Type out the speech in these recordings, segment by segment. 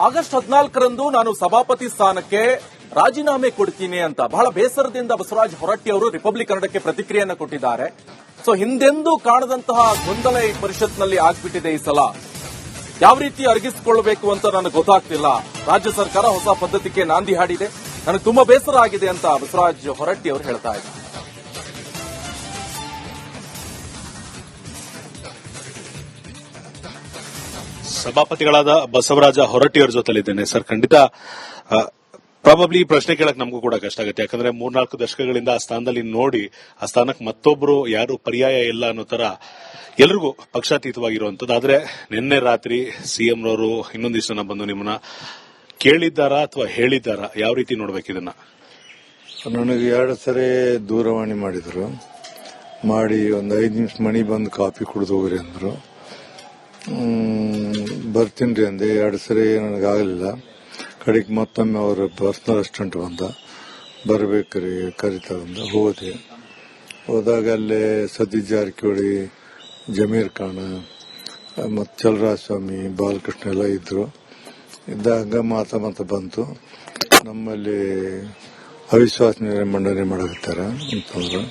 August 14ರಂದು ನಾನು ಸಭಾಪತಿ ಸ್ಥಾನಕ್ಕೆ ರಾಜೀನಾಮೆ ಕೊಡ್ತೀನಿ ಅಂತ ಬಹಳ ಬೇಸರದಿಂದ ಬಸವರಾಜ ಹೊರಟ್ಟಿ ಅವರು ರಿಪಬ್ಲಿಕ್ ಕನ್ನಡಕ್ಕೆ ಪ್ರತಿಕ್ರಿಯೆಯನ್ನು ಕೊಟ್ಟಿದ್ದಾರೆ. ಸೊ ಹಿಂದೆಂದೂ ಕಾಣದಂತಹ ಗೊಂದಲ ಈ ಪರಿಷತ್ನಲ್ಲಿ ಆಗ್ಬಿಟ್ಟಿದೆ. ಈ ಸಲ ಯಾವ ರೀತಿ ಅರಗಿಸಿಕೊಳ್ಳಬೇಕು ಅಂತ ನನಗೆ ಗೊತ್ತಾಗ್ತಿಲ್ಲ. ರಾಜ್ಯ ಸರ್ಕಾರ ಹೊಸ ಪದ್ಧತಿಗೆ ನಾಂದಿ ಹಾಡಿದೆ. ನನಗೆ ತುಂಬಾ ಬೇಸರ ಆಗಿದೆ ಅಂತ ಬಸವರಾಜ ಹೊರಟ್ಟಿ ಅವರು ಹೇಳ್ತಾ ಇದ್ದಾರೆ. ಸಭಾಪತಿಗಳಾದ ಬಸವರಾಜ ಹೊರಟ್ಟಿಯವರ ಜೊತೆಲಿದ್ದೇನೆ. ಸರ್, ಖಂಡಿತ ಪ್ರಾಬಬ್ಲಿ ಪ್ರಶ್ನೆ ಕೇಳಕ್ ನಮಗೂ ಕೂಡ ಕಷ್ಟ ಆಗುತ್ತೆ. ಯಾಕಂದ್ರೆ 3-4 ದಶಕಗಳಿಂದ ಆ ಸ್ಥಾನದಲ್ಲಿ ನೋಡಿ ಆ ಸ್ಥಾನಕ್ಕೆ ಮತ್ತೊಬ್ಬರು ಯಾರು ಪರ್ಯಾಯ ಇಲ್ಲ ಅನ್ನೋ ತರ ಎಲ್ರಿಗೂ ಪಕ್ಷಾತೀತವಾಗಿರುವಂತದ್ದು. ಆದ್ರೆ ನಿನ್ನೆ ರಾತ್ರಿ ಸಿಎಂರವರು ಇನ್ನೊಂದಿಷ್ಟು ಜನ ಬಂದು ನಿಮ್ಮನ್ನ ಕೇಳಿದ್ದಾರಾ ಅಥವಾ ಹೇಳಿದ್ದಾರಾ? ಯಾವ ರೀತಿ ನೋಡ್ಬೇಕು ಇದನ್ನ? ನನಗೆ 2 ಸರಿ ದೂರವಾಣಿ ಮಾಡಿದ್ರು. ಮಾಡಿ ಒಂದು 5 ನಿಮಿಷ ಮನಿ ಬಂದು ಕಾಫಿ ಕುಡಿದು ಹೋಗ್ರಿ ಅಂದ್ರು. ಬರ್ತೀನಿ ಅಂದೆ. 2 ಸರಿ ನನಗಾಗಲಿಲ್ಲ. ಕಡೆಗೆ ಮತ್ತೊಮ್ಮೆ ಅವರ ಪರ್ಸನಲ್ ಅಸಿಸ್ಟೆಂಟ್ ಬಂದ, ಬರ್ಬೇಕ್ರಿ ಕರಿತಾರಂದ. ಹೋದಾಗ ಅಲ್ಲೇ ಸತೀಶ್ ಜಾರಕಿಹೊಳಿ, ಜಮೀರ್ ಖಾನ್ ಮತ್ತು ಚಲರಾಜ ಸ್ವಾಮಿ, ಬಾಲಕೃಷ್ಣ ಎಲ್ಲ ಇದ್ರು. ಇದ್ದಾಗ ಮಾತಾ ಬಂತು, ನಮ್ಮಲ್ಲಿ ಅವಿಶ್ವಾಸ ನಿರ್ಣಯ ಮಂಡನೆ ಮಾಡಾಕತ್ತಾರ ಅಂತಂದ್ರು.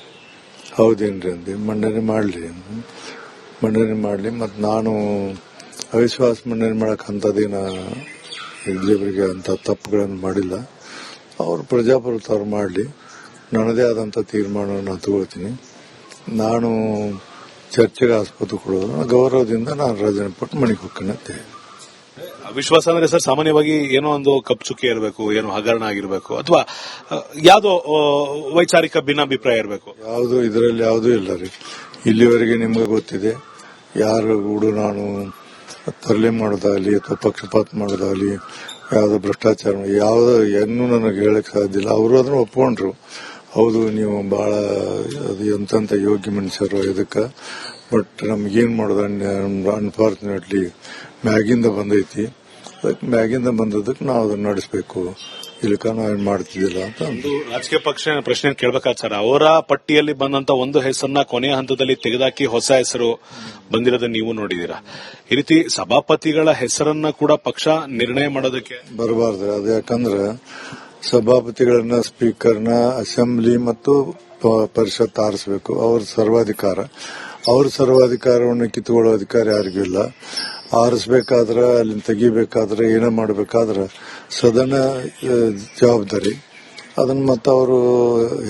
ಹೌದೇನ್ರಿ ಅಂದೆ. ಮಂಡನೆ ಮಾಡಲಿ ಮತ್ತು ನಾನು ಅವಿಶ್ವಾಸ ಮಂಡನೆ ಮಾಡಕ್ಕಂಥದ್ದೇನ ಇಲ್ಲಿವರೆಗೆ ಅಂತ ತಪ್ಪುಗಳನ್ನು ಮಾಡಿಲ್ಲ. ಅವರು ಪ್ರಜಾಪ್ರಭುತ್ವ ಅವ್ರು ಮಾಡಲಿ, ನನ್ನದೇ ಆದಂಥ ತೀರ್ಮಾನ ನಾನು ತಗೊಳ್ತೀನಿ. ನಾನು ಚರ್ಚೆಗೆ ಆಸ್ಪತ್ರೆ ಕೊಡೋದು ಗೌರವದಿಂದ ನಾನು ರಾಜೀನಾಮೆ ಕೊಟ್ಟು ಮನೆಗೆ ಹೋಗ್ಕಂತೆ. ವಿಶ್ವಾಸ ಅಂದ್ರೆ ಸರ್ ಸಾಮಾನ್ಯವಾಗಿ ಏನೋ ಒಂದು ಕಪ್ಚುಕ್ಕೆ ಇರಬೇಕು, ಏನೋ ಹಗರಣ ಆಗಿರಬೇಕು, ಅಥವಾ ಯಾವುದೋ ವೈಚಾರಿಕ ಭಿನ್ನಾಭಿಪ್ರಾಯ ಇರಬೇಕು. ಯಾವುದು ಇದರಲ್ಲಿ ಯಾವುದೂ ಇಲ್ಲ ರೀ. ಇಲ್ಲಿವರೆಗೆ ನಿಮ್ಗೆ ಗೊತ್ತಿದೆ, ಯಾರು ಕೂಡ ನಾನು ತರಲೆ ಮಾಡೋದಾಗಲಿ ಅಥವಾ ಪಕ್ಷಪಾತ ಮಾಡೋದಾಗಲಿ, ಯಾವುದೋ ಭ್ರಷ್ಟಾಚಾರ ಯಾವುದೋ ಏನೂ ನನಗೆ ಹೇಳಕ್ ಸಾಧ್ಯ ಇಲ್ಲ. ಅವರು ಅದನ್ನು ಒಪ್ಕೊಂಡ್ರು. ಹೌದು, ನೀವು ಬಹಳ ಎಂತ ಯೋಗ್ಯ ಮನುಷ್ಯರು ಇದಕ್ಕೆ, ಬಟ್ ನಮ್ಗೇನ್ ಮಾಡೋದು, ಅನ್ಫಾರ್ಚುನೇಟ್ಲಿ ಮ್ಯಾಗಿಂದ ಬಂದೈತಿ. ಅದಕ್ಕೆ ಮ್ಯಾಗಿಂದ ಬಂದದಕ್ಕೆ ನಾವು ಅದನ್ನ ನಡೆಸಬೇಕು, ಇಲ್ಲಕ ನಾವೇನ್ ಮಾಡ್ತಿದ್ದಿಲ್ಲ ಅಂತ. ರಾಜಕೀಯ ಪಕ್ಷ ಪ್ರಶ್ನೆ ಕೇಳಬೇಕಾದ ಸರ್, ಅವರ ಪಟ್ಟಿಯಲ್ಲಿ ಬಂದಂತ ಒಂದು ಹೆಸರನ್ನ ಕೊನೆಯ ಹಂತದಲ್ಲಿ ತೆಗೆದಾಕಿ ಹೊಸ ಹೆಸರು ಬಂದಿರೋದನ್ನ ನೀವು ನೋಡಿದೀರಾ. ಈ ರೀತಿ ಸಭಾಪತಿಗಳ ಹೆಸರನ್ನ ಕೂಡ ಪಕ್ಷ ನಿರ್ಣಯ ಮಾಡೋದಕ್ಕೆ ಬರಬಾರ್ದು. ಅದು ಯಾಕಂದ್ರೆ ಸಭಾಪತಿಗಳನ್ನ, ಸ್ಪೀಕರ್ನ ಅಸೆಂಬ್ಲಿ ಮತ್ತು ಪರಿಷತ್ ಆರಿಸಬೇಕು. ಅವ್ರ ಸರ್ವಾಧಿಕಾರ. ಅವ್ರ ಸರ್ವಾಧಿಕಾರವನ್ನು ಕಿತ್ತುಕೊಳ್ಳೋ ಅಧಿಕಾರ ಯಾರಿಗೂ ಇಲ್ಲ. ಆರಿಸಬೇಕಾದ್ರೆ, ಅಲ್ಲಿ ತೆಗಿಬೇಕಾದ್ರೆ, ಏನೋ ಮಾಡಬೇಕಾದ್ರೆ ಸದನ ಜವಾಬ್ದಾರಿ. ಅದನ್ನ ಮತ್ತೆ ಅವರು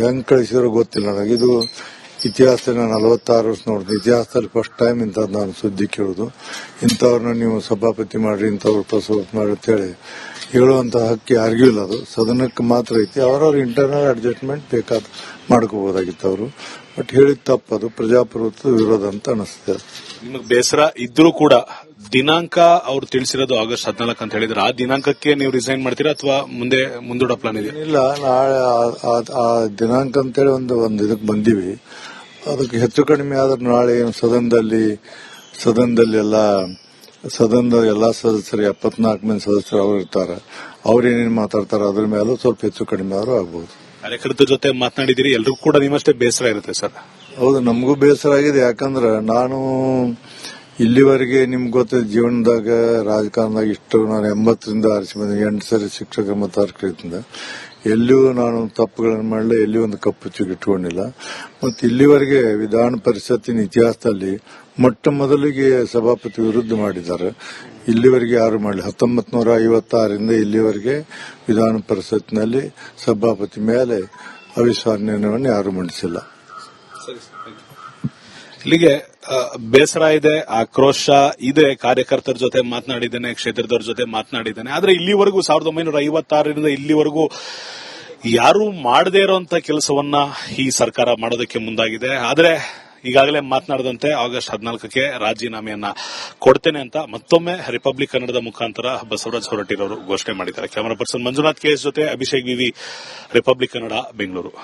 ಹೆಂಗ್ ಕಳಿಸಿರೋ ಗೊತ್ತಿಲ್ಲ ನನಗೆ. ಇದು ಇತಿಹಾಸದಲ್ಲಿ ನಾನು 46 ವರ್ಷ ನೋಡಿದೆ. ಇತಿಹಾಸದಲ್ಲಿ ಫಸ್ಟ್ ಟೈಮ್ ಇಂಥದ್ದು ನಾನು ಸುದ್ದಿ ಕೇಳೋದು. ಇಂಥವ್ರನ್ನ ನೀವು ಸಭಾಪತಿ ಮಾಡ್ರಿ, ಇಂಥವ್ರು ಪ್ರಸವತ್ ಮಾಡ್ರಿ ಅಂತೇಳಿ ಹೇಳುವಂತ ಹಕ್ಕು ಯಾರಿಗೂ ಇಲ್ಲ. ಅದು ಸದನಕ್ಕೆ ಮಾತ್ರ ಐತಿ. ಅವರವ್ರ ಇಂಟರ್ನಲ್ ಅಡ್ಜಸ್ಟ್ಮೆಂಟ್ ಬೇಕಾದ ಮಾಡ್ಕೋಬಹುದಾಗಿತ್ತು ಅವರು. ಬಟ್ ಹೇಳಿದ ತಪ್ಪದು, ಪ್ರಜಾಪ್ರಭುತ್ವ ವಿರೋಧ ಅಂತ ಅನಿಸ್ತದೆ. ನಿಮಗೆ ಬೇಸರ ಇದ್ರೂ ಕೂಡ ದಿನಾಂಕ ಅವ್ರು ತಿಳಿಸಿರೋದು ಆಗಸ್ಟ್ 14 ಅಂತ ಹೇಳಿದ್ರೆ, ಆ ದಿನಾಂಕಕ್ಕೆ ನೀವು ರಿಸೈನ್ ಮಾಡ್ತೀರಾ ಅಥವಾ ಮುಂದೂಡೋ ಪ್ಲಾನ್ ಇದೆ? ಇಲ್ಲ, ನಾಳೆ ಆ ದಿನಾಂಕ ಅಂತೇಳಿ ಒಂದು ಇದಕ್ಕೆ ಬಂದಿವಿ. ಅದಕ್ಕೆ ಹೆಚ್ಚು ಕಡಿಮೆ ಆದ್ರೆ ನಾಳೆ ಸದನದ ಎಲ್ಲಾ ಸದಸ್ಯರು 74 ಮಂದಿ ಸದಸ್ಯರು ಅವರು ಇರ್ತಾರೆ. ಅವ್ರೇನೇನು ಮಾತಾಡ್ತಾರೆ ಅದ್ರ ಮೇಲೂ ಸ್ವಲ್ಪ ಹೆಚ್ಚು ಕಡಿಮೆ ಆದ್ರೂ ಆಗ್ಬಹುದು. ಕಾರ್ಯಕರ್ತರ ಜೊತೆ ಮಾತನಾಡಿದಿರಿ, ಎಲ್ರಿಗೂ ಕೂಡ ನಿಮ್ಮಷ್ಟೇ ಬೇಸರ ಇರುತ್ತೆ ಸರ್? ಹೌದು, ನಮಗೂ ಬೇಸರ ಆಗಿದೆ. ಯಾಕಂದ್ರೆ ನಾನು ಇಲ್ಲಿವರೆಗೆ ನಿಮ್ಗೆ ಗೊತ್ತಿದೆ, ಜೀವನದಾಗ ರಾಜಕಾರಣದಾಗ ಇಷ್ಟು ನಾನು 80ರಿಂದ ಆರಿಸಿ ಬಂದ 8 ಸರಿ ಶಿಕ್ಷಕರ ಮತ್ತು ಅರ್ಕರಿಂದ ಎಲ್ಲಿಯೂ ನಾನು ತಪ್ಪುಗಳನ್ನು ಮಾಡಲಿ, ಎಲ್ಲಿಯೂ ಒಂದು ಕಪ್ಪು ಚುಕ್ಕೆ ಇಟ್ಕೊಂಡಿಲ್ಲ. ಮತ್ತು ಇಲ್ಲಿವರೆಗೆ ವಿಧಾನ ಪರಿಷತ್ತಿನ ಇತಿಹಾಸದಲ್ಲಿ ಮೊಟ್ಟ ಮೊದಲಿಗೆ ಸಭಾಪತಿ ವಿರುದ್ಧ ಮಾಡಿದ್ದಾರೆ. ಇಲ್ಲಿವರೆಗೆ ಯಾರು ಮಾಡಲಿ. 1956ರಿಂದ ಇಲ್ಲಿವರೆಗೆ ವಿಧಾನ ಪರಿಷತ್ನಲ್ಲಿ ಸಭಾಪತಿ ಮೇಲೆ ಅವಿಶ್ವಾಸ ನಿರ್ಣಯವನ್ನು ಯಾರು ಮಂಡಿಸಿಲ್ಲ. ಇಲ್ಲಿಗೆ ಬೇಸರ ಇದೆ, ಆಕ್ರೋಶ ಇದೆ. ಕಾರ್ಯಕರ್ತರ ಜೊತೆ ಮಾತನಾಡಿದ್ದೇನೆ, ಕ್ಷೇತ್ರದವ್ರ ಜೊತೆ ಮಾತನಾಡಿದ್ದೇನೆ. ಆದ್ರೆ ಇಲ್ಲಿವರೆಗೂ 1956ರಿಂದ ಇಲ್ಲಿವರೆಗೂ ಯಾರು ಮಾಡದೇ ಇರುವಂತ ಕೆಲಸವನ್ನ ಈ ಸರ್ಕಾರ ಮಾಡೋದಕ್ಕೆ ಮುಂದಾಗಿದೆ. ಆದ್ರೆ ಈಗಾಗಲೇ ಮಾತನಾಡದಂತೆ ಆಗಸ್ಟ್ 14ಕ್ಕೆ ರಾಜೀನಾಮೆಯನ್ನ ಕೊಡ್ತೇನೆ ಅಂತ ಮತ್ತೊಮ್ಮೆ ರಿಪಬ್ಲಿಕ್ ಕನ್ನಡದ ಮುಖಾಂತರ ಬಸವರಾಜ ಹೊರಟ್ಟಿರವರು ಘೋಷಣೆ ಮಾಡಿದ್ದಾರೆ. ಕ್ಯಾಮರಾ ಪರ್ಸನ್ ಮಂಜುನಾಥ್ KS ಜೊತೆ ಅಭಿಷೇಕ್ ವಿವಿ, ರಿಪಬ್ಲಿಕ್ ಕನ್ನಡ, ಬೆಂಗಳೂರು.